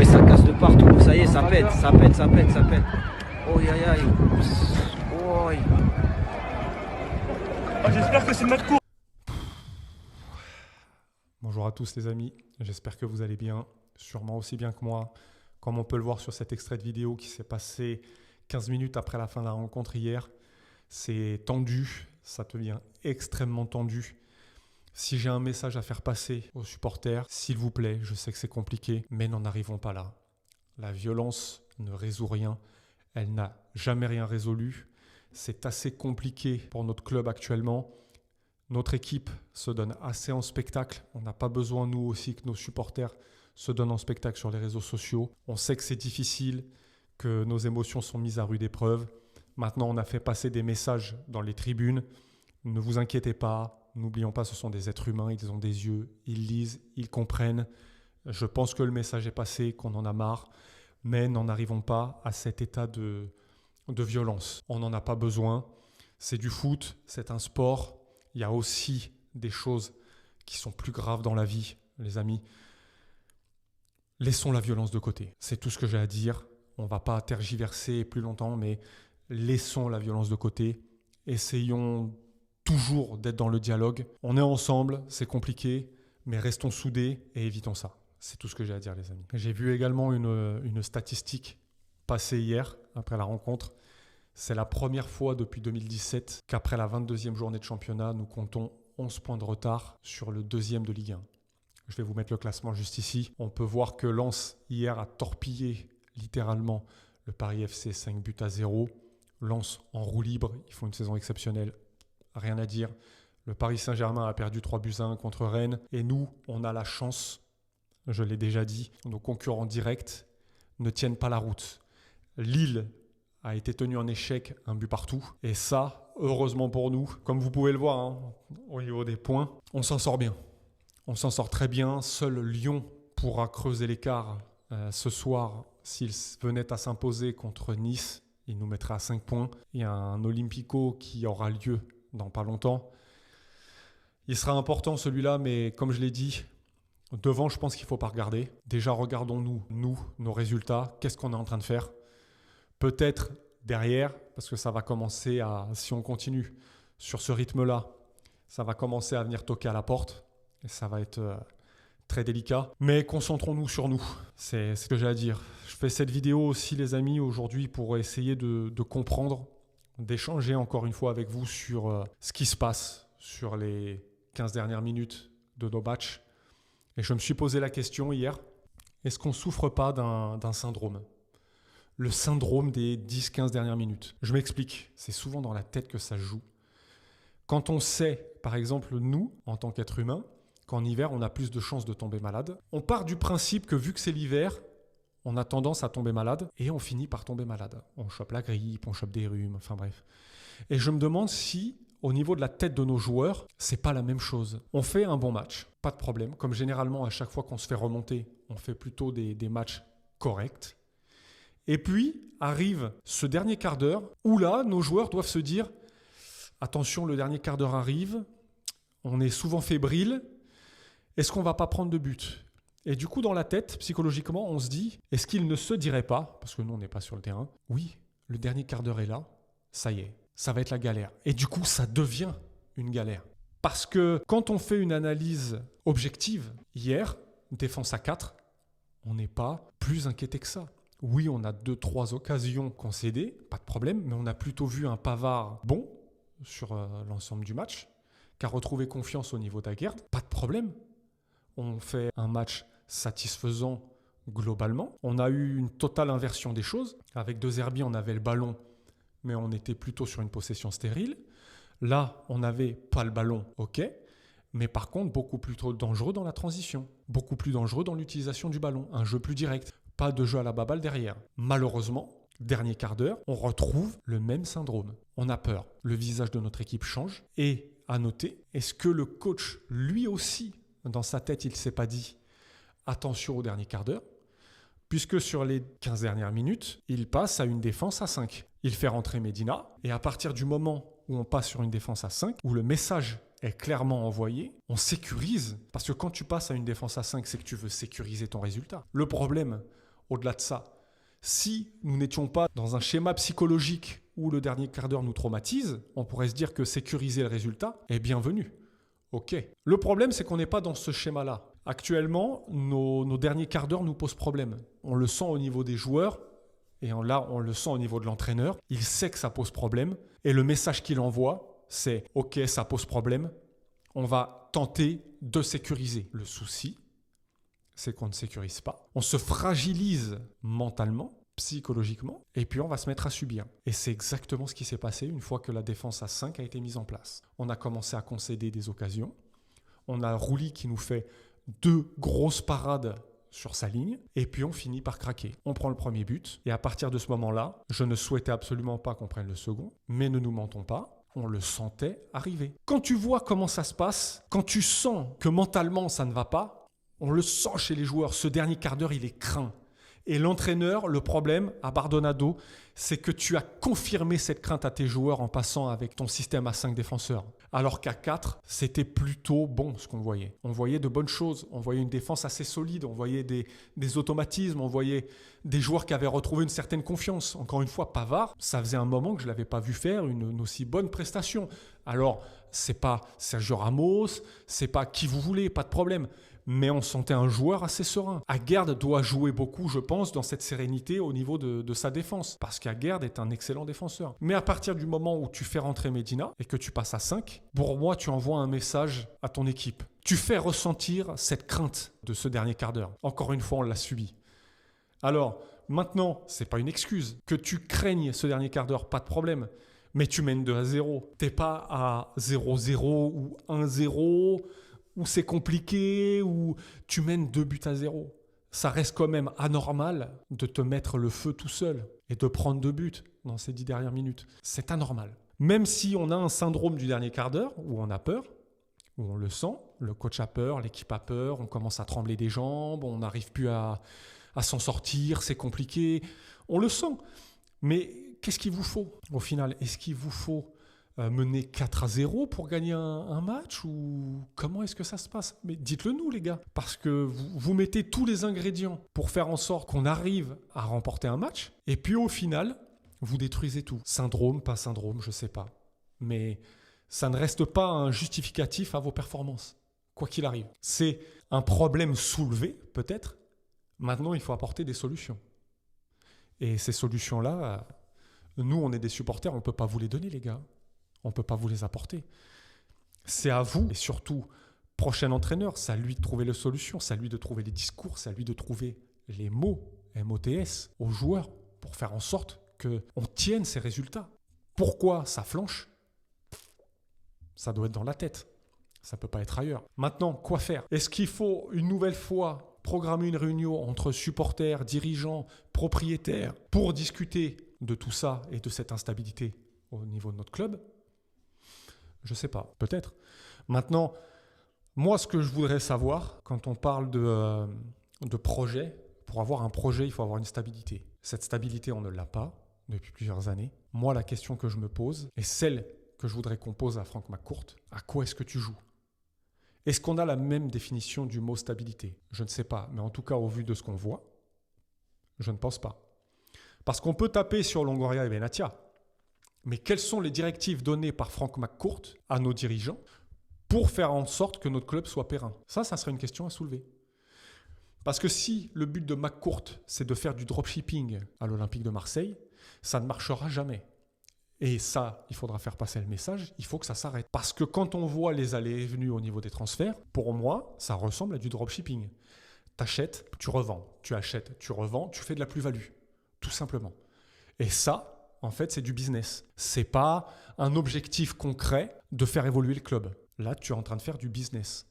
Et ça casse de partout, ça y est, ça pète, ça pète, ça pète, ça pète. Oh aïe aïe. Oh, aïe. Ah, j'espère que c'est notre cours. Bonjour à tous les amis, j'espère que vous allez bien, sûrement aussi bien que moi. Comme on peut le voir sur cet extrait de vidéo qui s'est passé 15 minutes après la fin de la rencontre hier, c'est tendu, ça devient extrêmement tendu. Si j'ai un message à faire passer aux supporters, s'il vous plaît, je sais que c'est compliqué, mais n'en arrivons pas là. La violence ne résout rien, elle n'a jamais rien résolu. C'est assez compliqué pour notre club actuellement. Notre équipe se donne assez en spectacle. On n'a pas besoin, nous aussi, que nos supporters se donnent en spectacle sur les réseaux sociaux. On sait que c'est difficile, que nos émotions sont mises à rude épreuve. Maintenant, on a fait passer des messages dans les tribunes. Ne vous inquiétez pas. N'oublions pas, ce sont des êtres humains. Ils ont des yeux, ils lisent, ils comprennent. Je pense que le message est passé, qu'on en a marre. Mais n'en arrivons pas à cet état de violence. On n'en a pas besoin. C'est du foot, c'est un sport. Il y a aussi des choses qui sont plus graves dans la vie, les amis. Laissons la violence de côté. C'est tout ce que j'ai à dire. On ne va pas tergiverser plus longtemps, mais laissons la violence de côté. Essayons toujours d'être dans le dialogue. On est ensemble, c'est compliqué, mais restons soudés et évitons ça. C'est tout ce que j'ai à dire, les amis. J'ai vu également une statistique passer hier, après la rencontre. C'est la première fois depuis 2017 qu'après la 22e journée de championnat, nous comptons 11 points de retard sur le deuxième de Ligue 1. Je vais vous mettre le classement juste ici. On peut voir que Lens, hier, a torpillé littéralement le Paris FC 5-0. Lens en roue libre, ils font une saison exceptionnelle, rien à dire. Le Paris Saint-Germain a perdu 3-1 contre Rennes. Et nous, on a la chance, je l'ai déjà dit, nos concurrents directs ne tiennent pas la route. Lille a été tenu en échec, un but partout. Et ça, heureusement pour nous, comme vous pouvez le voir au niveau des points, on s'en sort bien. On s'en sort très bien. Seul Lyon pourra creuser l'écart ce soir s'il venait à s'imposer contre Nice. Il nous mettra à 5 points. Il y a un Olympico qui aura lieu dans pas longtemps. Il sera important celui-là, mais comme je l'ai dit, devant, je pense qu'il ne faut pas regarder. Déjà, regardons-nous, nos résultats. Qu'est-ce qu'on est en train de faire ? Peut-être derrière, parce que ça va commencer à, si on continue sur ce rythme-là, ça va commencer à venir toquer à la porte et ça va être très délicat. Mais concentrons-nous sur nous, c'est ce que j'ai à dire. Je fais cette vidéo aussi, les amis, aujourd'hui pour essayer de comprendre, d'échanger encore une fois avec vous sur ce qui se passe sur les 15 dernières minutes de nos matchs. Et je me suis posé la question hier, est-ce qu'on ne souffre pas d'un syndrome ? Le syndrome des 10-15 dernières minutes. Je m'explique, c'est souvent dans la tête que ça se joue. Quand on sait, par exemple, nous, en tant qu'êtres humains, qu'en hiver, on a plus de chances de tomber malade, on part du principe que vu que c'est l'hiver, on a tendance à tomber malade et on finit par tomber malade. On chope la grippe, on chope des rhumes, enfin bref. Et je me demande si, au niveau de la tête de nos joueurs, c'est pas la même chose. On fait un bon match, pas de problème. Comme généralement, à chaque fois qu'on se fait remonter, on fait plutôt des matchs corrects. Et puis arrive ce dernier quart d'heure où là, nos joueurs doivent se dire « Attention, le dernier quart d'heure arrive, on est souvent fébrile, est-ce qu'on ne va pas prendre de but ?» Et du coup, dans la tête, psychologiquement, on se dit « Est-ce qu'il ne se dirait pas, parce que nous, on n'est pas sur le terrain, oui, le dernier quart d'heure est là, ça y est, ça va être la galère. » Et du coup, ça devient une galère. Parce que quand on fait une analyse objective, hier, défense à 4, on n'est pas plus inquiété que ça. Oui, on a 2-3 occasions concédées, pas de problème, mais on a plutôt vu un Pavard bon sur l'ensemble du match, qui a retrouvé confiance au niveau d'Aguerd, pas de problème. On fait un match satisfaisant globalement. On a eu une totale inversion des choses. Avec De Zerbi, on avait le ballon, mais on était plutôt sur une possession stérile. Là, on n'avait pas le ballon, ok, mais par contre, beaucoup plus dangereux dans la transition, beaucoup plus dangereux dans l'utilisation du ballon, un jeu plus direct. Pas de jeu à la baballe derrière. Malheureusement, dernier quart d'heure, on retrouve le même syndrome. On a peur. Le visage de notre équipe change. Et à noter, est-ce que le coach, lui aussi, dans sa tête, il ne s'est pas dit « Attention au dernier quart d'heure », puisque sur les 15 dernières minutes, il passe à une défense à 5. Il fait rentrer Medina. Et à partir du moment où on passe sur une défense à 5, où le message est clairement envoyé, on sécurise. Parce que quand tu passes à une défense à 5, c'est que tu veux sécuriser ton résultat. Le problème, au-delà de ça. Si nous n'étions pas dans un schéma psychologique où le dernier quart d'heure nous traumatise, on pourrait se dire que sécuriser le résultat est bienvenu. Ok. Le problème, c'est qu'on n'est pas dans ce schéma-là. Actuellement, nos derniers quarts d'heure nous posent problème. On le sent au niveau des joueurs et là, on le sent au niveau de l'entraîneur. Il sait que ça pose problème et le message qu'il envoie, c'est « Ok, ça pose problème, on va tenter de sécuriser. » Le souci, c'est qu'on ne sécurise pas. On se fragilise mentalement, psychologiquement, et puis on va se mettre à subir. Et c'est exactement ce qui s'est passé une fois que la défense à 5 a été mise en place. On a commencé à concéder des occasions. On a Rouli qui nous fait 2 grosses parades sur sa ligne, et puis on finit par craquer. On prend le premier but, et à partir de ce moment-là, je ne souhaitais absolument pas qu'on prenne le second, mais ne nous mentons pas, on le sentait arriver. Quand tu vois comment ça se passe, quand tu sens que mentalement ça ne va pas, on le sent chez les joueurs, ce dernier quart d'heure, il est craint. Et l'entraîneur, le problème à Bardonado, c'est que tu as confirmé cette crainte à tes joueurs en passant avec ton système à 5 défenseurs. Alors qu'à 4, c'était plutôt bon ce qu'on voyait. On voyait de bonnes choses, on voyait une défense assez solide, on voyait des automatismes, on voyait des joueurs qui avaient retrouvé une certaine confiance. Encore une fois, Pavard, ça faisait un moment que je ne l'avais pas vu faire une aussi bonne prestation. Alors, c'est pas Sergio Ramos, c'est pas qui vous voulez, pas de problème. Mais on sentait un joueur assez serein. Aguerd doit jouer beaucoup, je pense, dans cette sérénité au niveau de sa défense. Parce qu'Aguerd est un excellent défenseur. Mais à partir du moment où tu fais rentrer Medina et que tu passes à 5, pour moi, tu envoies un message à ton équipe. Tu fais ressentir cette crainte de ce dernier quart d'heure. Encore une fois, on l'a subi. Alors, maintenant, ce n'est pas une excuse. Que tu craignes ce dernier quart d'heure, pas de problème. Mais tu mènes 2-0. Tu n'es pas à 0-0 ou 1-0... où c'est compliqué, où tu mènes 2-0. Ça reste quand même anormal de te mettre le feu tout seul et de prendre 2 buts dans ces 10 dernières minutes. C'est anormal. Même si on a un syndrome du dernier quart d'heure, où on a peur, où on le sent, le coach a peur, l'équipe a peur, on commence à trembler des jambes, on n'arrive plus à s'en sortir, c'est compliqué, on le sent. Mais qu'est-ce qu'il vous faut au final? Est-ce qu'il vous faut mener 4-0 pour gagner un match ou comment est-ce que ça se passe? Mais dites-le nous les gars, parce que vous mettez tous les ingrédients pour faire en sorte qu'on arrive à remporter un match et puis au final, vous détruisez tout. Syndrome, pas syndrome, je sais pas. Mais ça ne reste pas un justificatif à vos performances, quoi qu'il arrive. C'est un problème soulevé peut-être. Maintenant, il faut apporter des solutions. Et ces solutions-là, nous, on est des supporters, on ne peut pas vous les donner les gars. On ne peut pas vous les apporter. C'est à vous, et surtout, prochain entraîneur, c'est à lui de trouver les solutions, c'est à lui de trouver les discours, c'est à lui de trouver les mots, MOTS, aux joueurs, pour faire en sorte qu'on tienne ces résultats. Pourquoi ça flanche? Ça doit être dans la tête. Ça ne peut pas être ailleurs. Maintenant, quoi faire? Est-ce qu'il faut une nouvelle fois programmer une réunion entre supporters, dirigeants, propriétaires pour discuter de tout ça et de cette instabilité au niveau de notre club? Je ne sais pas, peut-être. Maintenant, moi, ce que je voudrais savoir, quand on parle de projet, pour avoir un projet, il faut avoir une stabilité. Cette stabilité, on ne l'a pas depuis plusieurs années. Moi, la question que je me pose, et celle que je voudrais qu'on pose à Franck McCourt, à quoi est-ce que tu joues? Est-ce qu'on a la même définition du mot stabilité? Je ne sais pas, mais en tout cas, au vu de ce qu'on voit, je ne pense pas. Parce qu'on peut taper sur Longoria et Benatia, mais quelles sont les directives données par Franck McCourt à nos dirigeants pour faire en sorte que notre club soit périn? Ça serait une question à soulever. Parce que si le but de McCourt, c'est de faire du dropshipping à l'Olympique de Marseille, ça ne marchera jamais. Et ça, il faudra faire passer le message, il faut que ça s'arrête. Parce que quand on voit les allées et venues au niveau des transferts, pour moi, ça ressemble à du dropshipping. Tu achètes, tu revends, tu achètes, tu revends, tu fais de la plus-value, tout simplement. Et ça, en fait, c'est du business. C'est pas un objectif concret de faire évoluer le club. Là, tu es en train de faire du business,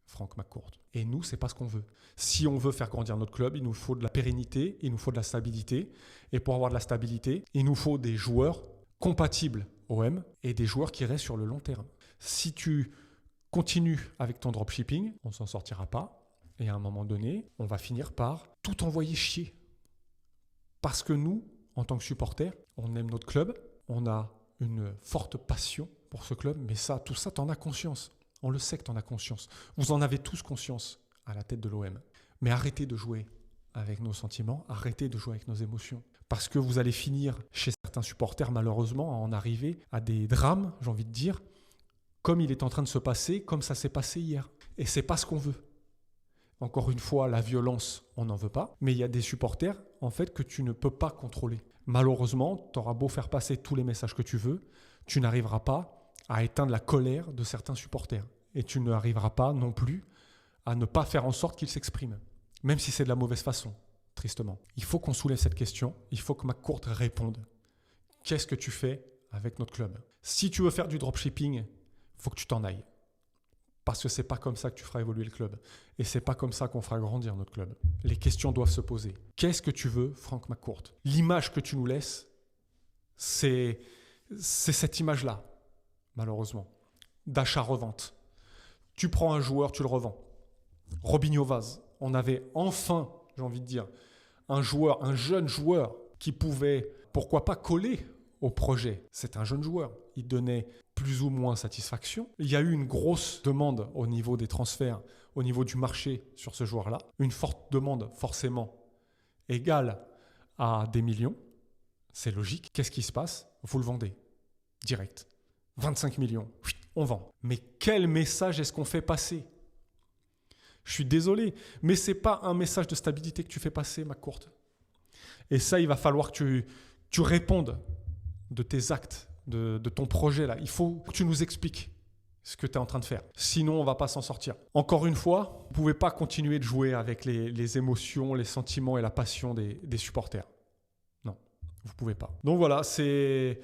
Franck McCourt. Et nous, c'est pas ce qu'on veut. Si on veut faire grandir notre club, il nous faut de la pérennité, il nous faut de la stabilité. Et pour avoir de la stabilité, il nous faut des joueurs compatibles OM et des joueurs qui restent sur le long terme. Si tu continues avec ton dropshipping, on ne s'en sortira pas. Et à un moment donné, on va finir par tout envoyer chier. Parce que nous, en tant que supporters, on aime notre club, on a une forte passion pour ce club, mais ça, tout ça, tu en as conscience. On le sait que tu en as conscience. Vous en avez tous conscience à la tête de l'OM. Mais arrêtez de jouer avec nos sentiments, arrêtez de jouer avec nos émotions. Parce que vous allez finir chez certains supporters, malheureusement, à en arriver à des drames, j'ai envie de dire, comme il est en train de se passer, comme ça s'est passé hier. Et c'est pas ce qu'on veut. Encore une fois, la violence, on n'en veut pas. Mais il y a des supporters, en fait, que tu ne peux pas contrôler. Malheureusement, tu auras beau faire passer tous les messages que tu veux, tu n'arriveras pas à éteindre la colère de certains supporters. Et tu n'arriveras pas non plus à ne pas faire en sorte qu'ils s'expriment. Même si c'est de la mauvaise façon, tristement. Il faut qu'on soulève cette question. Il faut que McCourt réponde. Qu'est-ce que tu fais avec notre club? Si tu veux faire du dropshipping, il faut que tu t'en ailles. Parce que ce n'est pas comme ça que tu feras évoluer le club. Et ce n'est pas comme ça qu'on fera grandir notre club. Les questions doivent se poser. Qu'est-ce que tu veux, Frank McCourt? L'image que tu nous laisses, c'est cette image-là, malheureusement, d'achat-revente. Tu prends un joueur, tu le revends. Robinho Vaz, on avait enfin, j'ai envie de dire, un jeune joueur qui pouvait, pourquoi pas, coller au projet. C'est un jeune joueur. Il donnait plus ou moins satisfaction. Il y a eu une grosse demande au niveau des transferts, au niveau du marché sur ce joueur-là. Une forte demande, forcément, égale à des millions. C'est logique. Qu'est-ce qui se passe? Vous le vendez. Direct. 25 millions. On vend. Mais quel message est-ce qu'on fait passer? Je suis désolé, mais ce n'est pas un message de stabilité que tu fais passer, McCourt. Et ça, il va falloir que tu répondes de tes actes, de ton projet là. Il faut que tu nous expliques ce que tu es en train de faire. Sinon, on ne va pas s'en sortir. Encore une fois, vous ne pouvez pas continuer de jouer avec les émotions, les sentiments et la passion des supporters. Non, vous ne pouvez pas. Donc voilà, c'est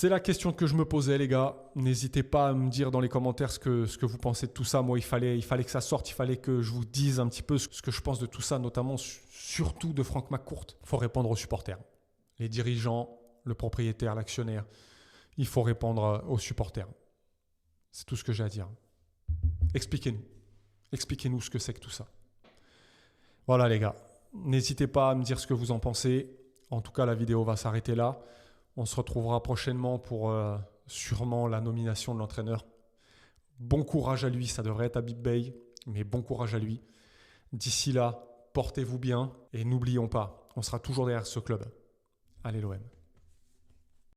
la question que je me posais, les gars. N'hésitez pas à me dire dans les commentaires ce que vous pensez de tout ça. Moi, il fallait que ça sorte. Il fallait que je vous dise un petit peu ce que je pense de tout ça, notamment surtout de Frank McCourt. Il faut répondre aux supporters, les dirigeants, le propriétaire, l'actionnaire. Il faut répondre aux supporters. C'est tout ce que j'ai à dire. Expliquez-nous. Expliquez-nous ce que c'est que tout ça. Voilà, les gars. N'hésitez pas à me dire ce que vous en pensez. En tout cas, la vidéo va s'arrêter là. On se retrouvera prochainement pour sûrement la nomination de l'entraîneur. Bon courage à lui. Ça devrait être Habib Beye, mais bon courage à lui. D'ici là, portez-vous bien et n'oublions pas, on sera toujours derrière ce club. Allez l'OM.